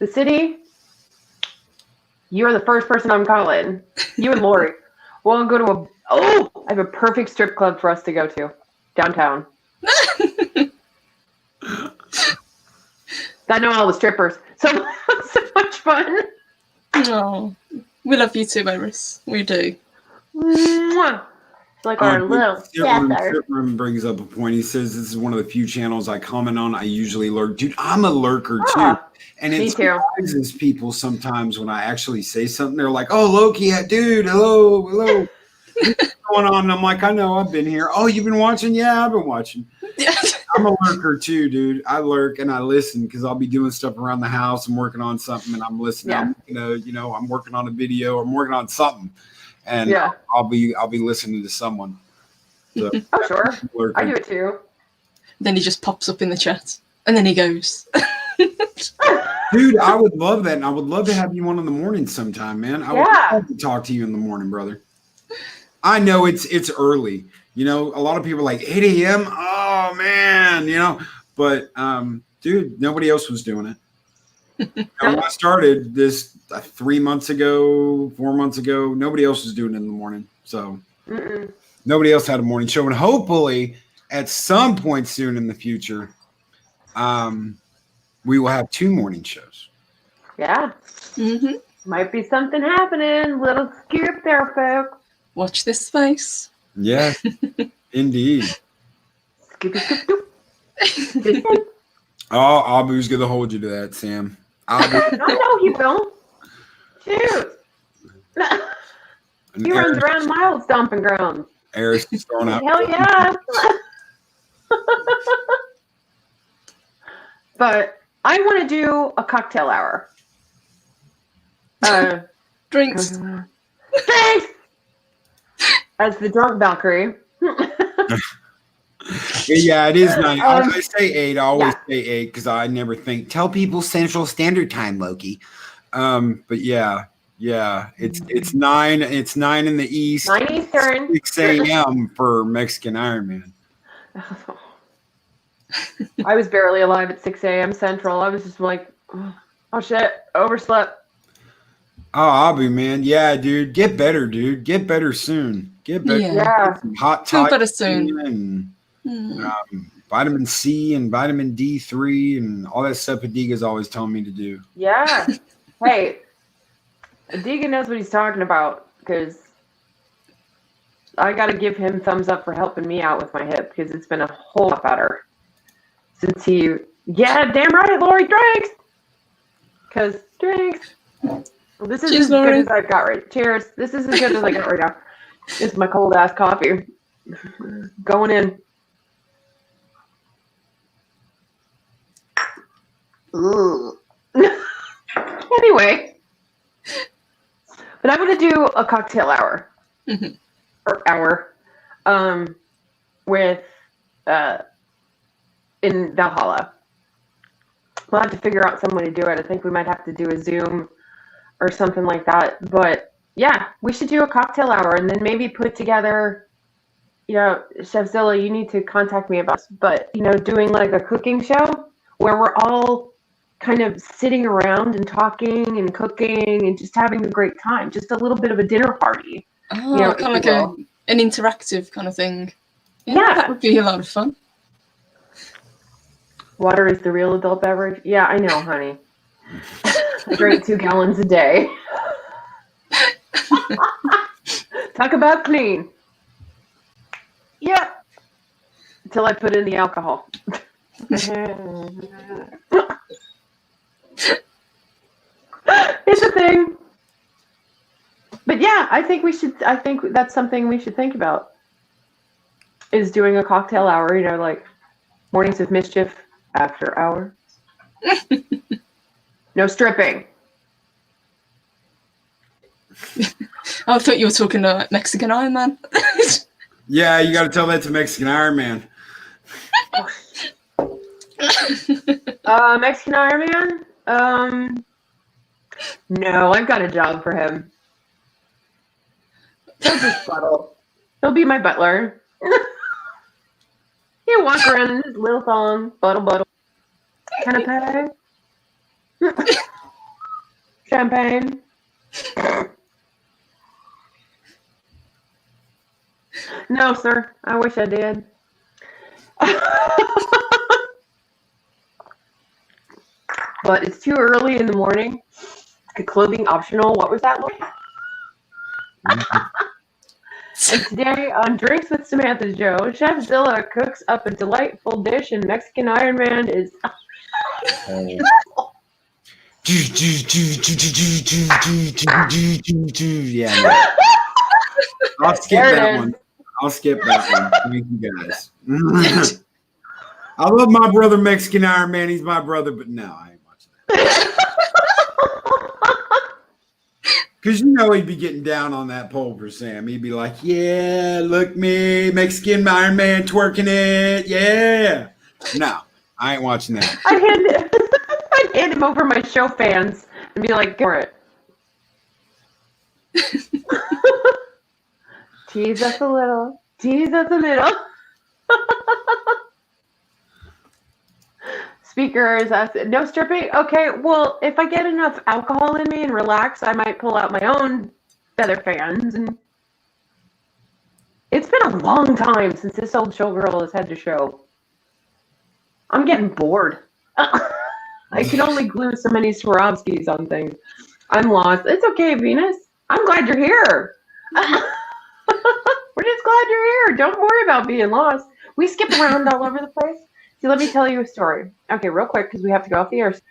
the city, you're the first person I'm calling. You and Lori. We'll go to I have a perfect strip club for us to go to downtown. I know all the strippers. So much fun. Oh, we love you too, Iris. We do. Mwah. It's like our little Room brings up a point. He says this is one of the few channels I comment on. I usually lurk. Dude, I'm a lurker too. And it surprises people sometimes when I actually say something. They're like, oh, Loki, dude, hello. What's going on? And I'm like, I know, I've been here. Oh, you've been watching? Yeah, I've been watching. I'm a lurker too, dude. I lurk and I listen because I'll be doing stuff around the house. I'm working on something and I'm listening. Yeah. I'm working on a video. I'm working on something. And I'll be listening to someone. So, oh, sure. I do it too. Then he just pops up in the chat. And then he goes. Dude, I would love that. And I would love to have you on in the morning sometime, man. I would love to talk to you in the morning, brother. I know it's early. A lot of people are like 8 a.m. Oh, man, But, dude, nobody else was doing it. When I started this 3 months ago, 4 months ago, nobody else was doing it in the morning. So nobody else had a morning show. And hopefully at some point soon in the future, we will have 2 morning shows. Yeah. Might be something happening. Little scoop there, folks. Watch this space. Yeah, indeed. Scoopy, scoop, scoop. Oh, Abu's gonna hold you to that, Sam. Abu. No, he don't. Shoot. He runs around mild stomping ground. Eris is throwing out. Hell yeah. But I want to do a cocktail hour. Drinks. Drinks! As the drunk Valkyrie. Yeah, it is 9. I say 8. I always say 8 because I never think. Tell people Central Standard Time, Loki. But yeah, it's 9. It's 9 in the East. 9 Eastern. 6 a.m. for Mexican Iron Man. I was barely alive at 6 a.m. Central. I was just like, oh shit, overslept. Oh, Abu, man. Yeah, dude. Get better, dude. Get better soon. Get better. Yeah. Get some hot Feel toddy better soon. and vitamin C and vitamin D3 and all that stuff Adiga's always telling me to do. Yeah. Hey, Adiga knows what he's talking about because I got to give him thumbs up for helping me out with my hip because it's been a whole lot better since he. Yeah, damn right, Lori, drinks. Because drinks. Well, this is Cheers, as good Lori. as I've got right. Cheers. This is as good as I got right now. This is my cold ass coffee. Going in. Ooh. Anyway, but I'm going to do a cocktail hour. Or hour. With in Valhalla. We'll have to figure out some way to do it. I think we might have to do a Zoom or something like that. But yeah, we should do a cocktail hour and then maybe put together, Chef Zilla, you need to contact me about this, but, doing like a cooking show where we're all kind of sitting around and talking and cooking and just having a great time. Just a little bit of a dinner party. Oh, kind of like an interactive kind of thing. Yeah. That would be a lot of fun. Water is the real adult beverage. Yeah, I know, honey. I drink 2 gallons a day. Talk about clean. Yeah. Until I put in the alcohol. It's a thing. But yeah, I think that's something we should think about. Is doing a cocktail hour, like mornings with Mischief, after hours. No stripping. I thought you were talking about Mexican Iron Man. Yeah, you got to tell that to Mexican Iron Man. Mexican Iron Man? No, I've got a job for him. He'll just buttle. He'll be my butler. He'll walk around in his little thong, buttle. Can I pay? Champagne. No, sir. I wish I did. But it's too early in the morning. Clothing optional. What was that, Lori? And today on Drinks with Samantha Joe, Chef Zilla cooks up a delightful dish and Mexican Iron Man is... Yeah. I'll skip that one. Thank you guys. I love my brother Mexican Iron Man. He's my brother, but no, I ain't watching that. Because he'd be getting down on that pole for Sam. He'd be like, yeah, look me, Mexican Iron Man twerking it. Yeah. No, I ain't watching that. I'd hand him over my show fans and be like, go for it. Tease us a little. Tease us a little. Speakers, no stripping. Okay, well, if I get enough alcohol in me and relax, I might pull out my own feather fans. And it's been a long time since this old showgirl has had to show. I'm getting bored. I can only glue so many Swarovskis on things. I'm lost. It's okay, Venus. I'm glad you're here. We're just glad you're here. Don't worry about being lost. We skip around all over the place. See, let me tell you a story. Okay, real quick, because we have to go off the airs.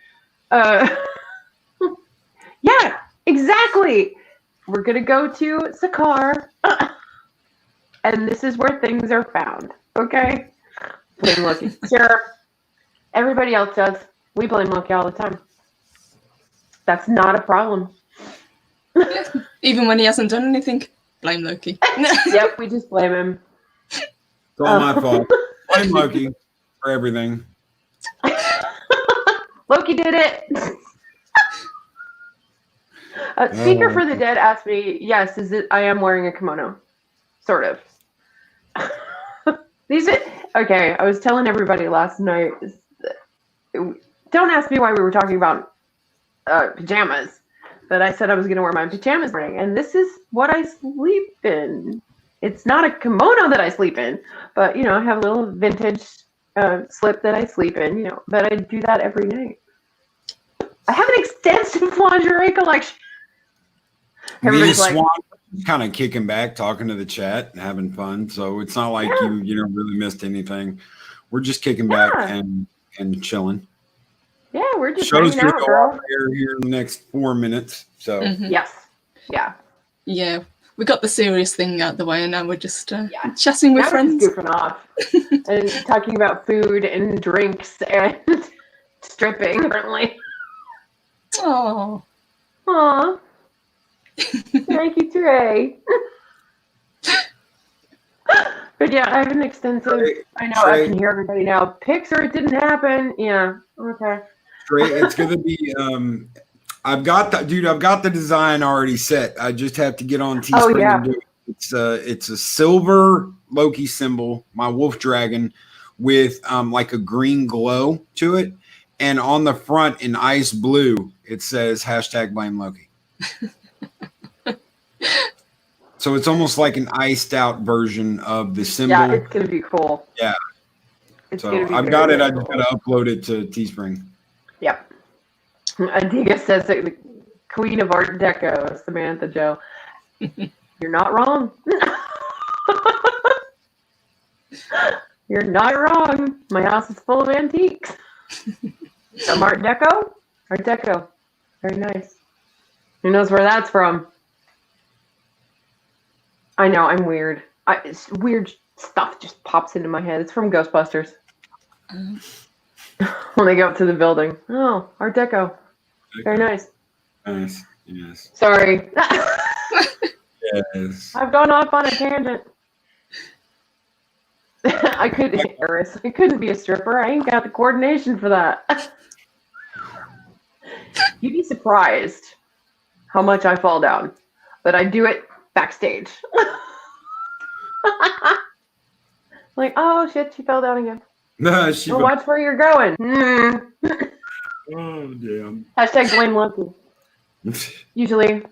Yeah, exactly. We're going to go to Sakar, and this is where things are found, okay? Blame Loki. Sure, everybody else does. We blame Loki all the time. That's not a problem. Yeah. Even when he hasn't done anything, blame Loki. Yep, we just blame him. It's all my fault. Blame Loki for everything. Loki did it. Speaker for the Dead asked me, yes, I am wearing a kimono. Sort of. Okay, I was telling everybody last night, don't ask me why we were talking about pajamas, but I said I was going to wear my pajamas morning, and this is what I sleep in. It's not a kimono that I sleep in, but, you know, I have a little vintage slip that I sleep in, you know, but I do that every night. I have an extensive lingerie collection. Everybody's like, kind of kicking back, talking to the chat and having fun. So it's not like you know, really missed anything. We're just kicking back and chilling. Yeah, we're just shows hanging out, girl. Here in the next 4 minutes. So yes, yeah. We got the serious thing out the way, and now we're just chatting with friends, we're just goofing off and talking about food and drinks and stripping. Apparently. Oh. Aw. Thank you, Trey. But yeah, I have an extensive. I know I can hear everybody now. Pixar, it didn't happen. Yeah. Okay. Trey, it's gonna be. I've got the design already set. I just have to get on Teespring and do it. It's a silver Loki symbol, my wolf dragon, with like a green glow to it, and on the front in ice blue it says #blame Loki. So it's almost like an iced out version of the symbol. Yeah, it's gonna be cool. Yeah. It's so I've got it. I just gotta upload it to Teespring. Yep. Adiga says that the Queen of Art Deco, Samantha Joe. You're not wrong. You're not wrong. My house is full of antiques. Some Art Deco? Art Deco. Very nice. Who knows where that's from? I know, I'm weird. Weird stuff just pops into my head. It's from Ghostbusters. When they go up to the building. Oh, Art Deco. Very nice. Nice. Yes. Sorry. Yes. I've gone off on a tangent. I couldn't be a stripper. I ain't got the coordination for that. You'd be surprised how much I fall down. But I do it backstage. Like, oh shit, she fell down again. No, watch where you're going. Oh damn. #blame Loki. Usually.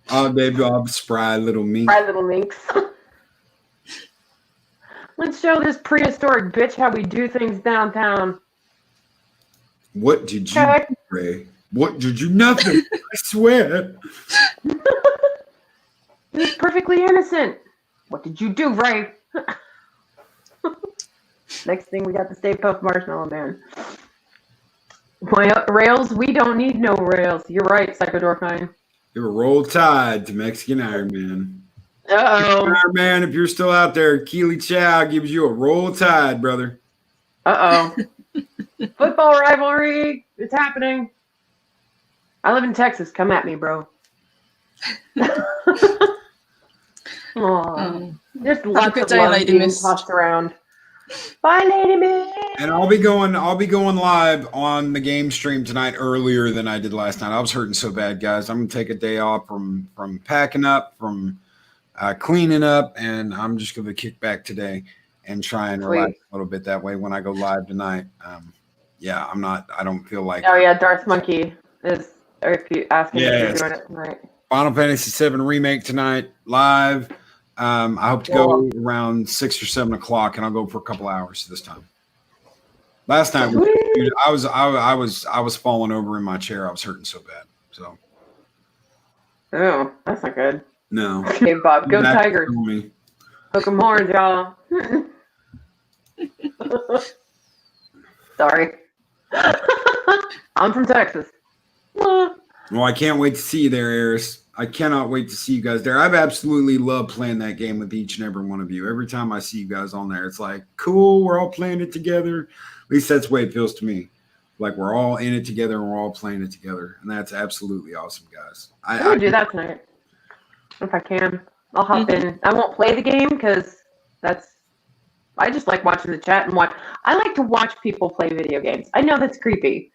Oh, baby, I'm spry little me. Spry little minx. Let's show this prehistoric bitch how we do things downtown. What did you do, Ray? What did you? Nothing. I swear. It was perfectly innocent. What did you do, Ray? Next thing, we got the Stay Puft Marshmallow Man. Rails, we don't need no rails. You're right, Psychodorfine. Give a roll tide to Mexican Iron Man. Uh-oh. Iron Man, if you're still out there, Keely Chow gives you a roll tide, brother. Uh-oh. Football rivalry. It's happening. I live in Texas. Come at me, bro. There's lots of love being tossed around. Bye, Lady Miss. And I'll be going live on the game stream tonight earlier than I did last night. I was hurting so bad, guys. I'm gonna take a day off from packing up, from cleaning up, and I'm just gonna kick back today and try and relax a little bit that way when I go live tonight. I don't feel like. Oh yeah, Darth Monkey is. Or if you ask me if you're doing it right. Final Fantasy VII Remake tonight live. I hope to go around 6 or 7 o'clock, and I'll go for a couple hours this time. Last night, dude, I was falling over in my chair. I was hurting so bad. So. Oh, that's not good. No. Okay, Bob, go Tigers. Hook 'em horns, y'all. Sorry. I'm from Texas. Well, I can't wait to see you there, Eris. I cannot wait to see you guys there. I've absolutely loved playing that game with each and every one of you. Every time I see you guys on there, it's like, cool, we're all playing it together. At least that's the way it feels to me. Like we're all in it together and we're all playing it together. And that's absolutely awesome, guys. I'm going to do that tonight. If I can. I'll hop in. I won't play the game because I just like watching the chat and watch. I like to watch people play video games. I know that's creepy.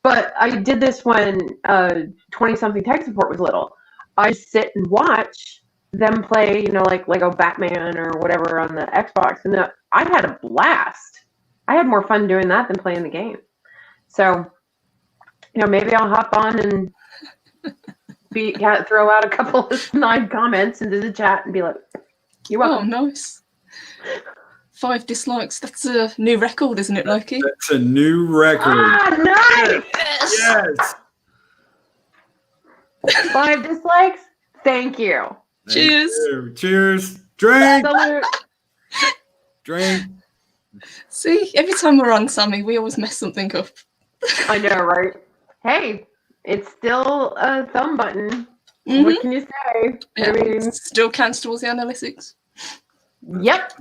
But I did this when 20-something tech support was little. I sit and watch them play, like Lego Batman or whatever on the Xbox, and I had a blast. I had more fun doing that than playing the game. So, maybe I'll hop on and throw out a couple of snide comments into the chat and be like, "You're welcome." Oh, nice. 5 dislikes. That's a new record, isn't it, Loki? That's a new record. Ah, nice! Yes. 5 dislikes? Thank you. Cheers. Cheers. Drink. Salute. Drink. See, every time we're on, Sammy, we always mess something up. I know, right? Hey, it's still a thumb button. What can you say? Yeah, I mean, still counts towards the analytics. Yep.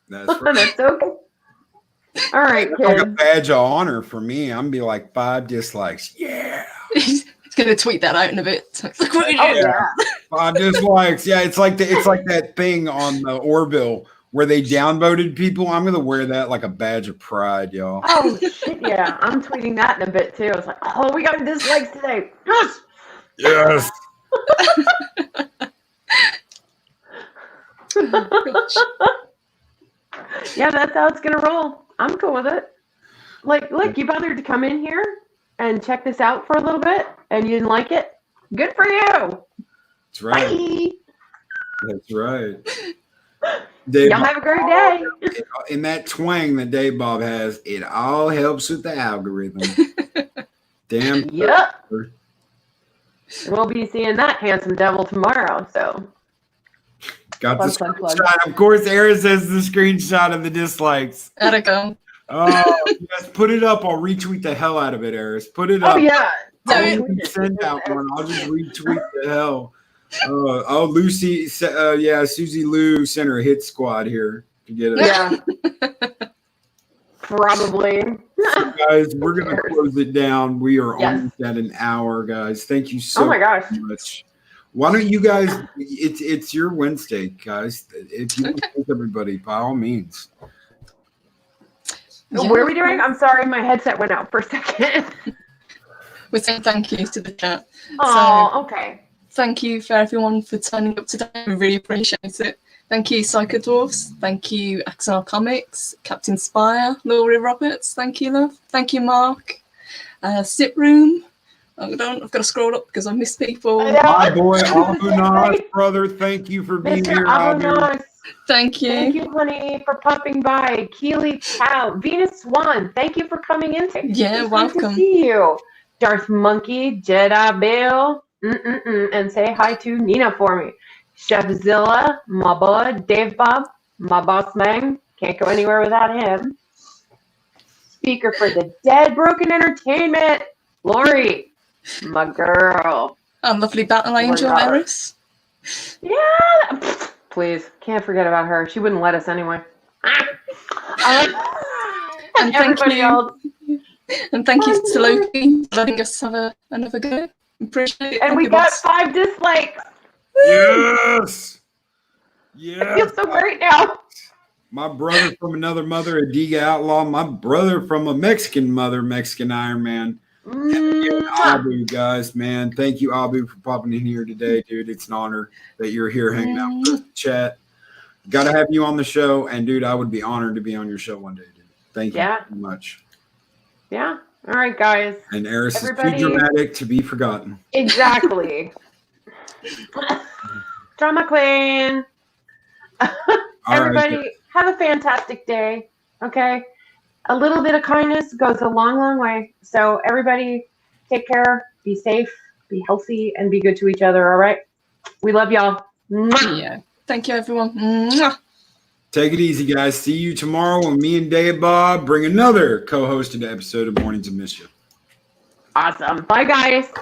That's right. That's okay. All right, That's like a kids. badge of honor for me. I'm gonna be like 5 dislikes. Yeah. He's going to tweet that out in a bit. Look what we Oh, did. yeah. 5 dislikes. Yeah, it's like that thing on the Orville where they downvoted people. I'm gonna wear that like a badge of pride, y'all. Oh, shit, yeah. I'm tweeting that in a bit, too. It's like, oh, we got dislikes today. Yes. Yes. Yeah, that's how it's going to roll. I'm cool with it. Like, look, you bothered to come in here and check this out for a little bit, and you didn't like it. Good for you. That's right. Bye. That's right. Dave Y'all have a great day. In that twang that Dave Bob has, it all helps with the algorithm. Damn. Yep. We'll be seeing that handsome devil tomorrow, so. Got the Plug, plug, screenshot. Of course, Eris has the screenshot of the dislikes. How'd it go? Oh, yes. Put it up. I'll retweet the hell out of it, Eris. Put it up. Oh, yeah. I'll send out one. I'll just retweet the hell. Lucy. Susie Lou sent her hit squad here to get it. Yeah. Probably. So guys, we're going to close it down. We are Yes. almost at an hour, guys. Thank you so Oh, my gosh. much. Why don't you guys, it's your Wednesday, guys. If you want to thank everybody, by all means. What are we doing? I'm sorry, my headset went out for a second. We're saying thank you to the chat. Oh, okay. Thank you for everyone for turning up today. We really appreciate it. Thank you, Psycho Dwarfs. Thank you, Axar Comics, Captain Spire, Laurie Roberts. Thank you, love. Thank you, Mark. Sit Room. I've got to scroll up because I miss people. My boy, Abunas, brother, thank you for being Mr. here. Abunas. Thank you. Thank you, honey, for popping by. Keely Chow, Venus Swan, thank you for coming in. Yeah, it's welcome. Good to see you. Darth Monkey, Jedi Bill, and say hi to Nina for me. Chef Zilla, my boy, Dave Bob, my boss man. Can't go anywhere without him. Speaker for the Dead Broken Entertainment, Lori, my girl. Our lovely battle angel, Eris. Yeah. Please, can't forget about her. She wouldn't let us anyway. And thank everybody you. else. And thank you to Loki for letting us have another go. Appreciate it. And Thank we you, got boss. 5 dislikes. Yes. I Yes. feel so great now. My brother from another mother, a Diga Outlaw. My brother from a Mexican mother, Mexican Iron Man. Abu, guys, man. Thank you, Abu, for popping in here today, dude. It's an honor that you're here hanging out with us. Chat. Got to have you on the show. And, dude, I would be honored to be on your show one day, dude. Thank you so much. Yeah. All right, guys. And Eris is too dramatic to be forgotten. Exactly. Drama queen. Everybody, have a fantastic day. Okay? A little bit of kindness goes a long, long way. So everybody, take care, be safe, be healthy, and be good to each other, all right? We love y'all. Yeah. Thank you, everyone. Mwah. Take it easy, guys. See you tomorrow when me and Dave Bob bring another co-hosted episode of Mornings of Mischief. Awesome. Bye, guys.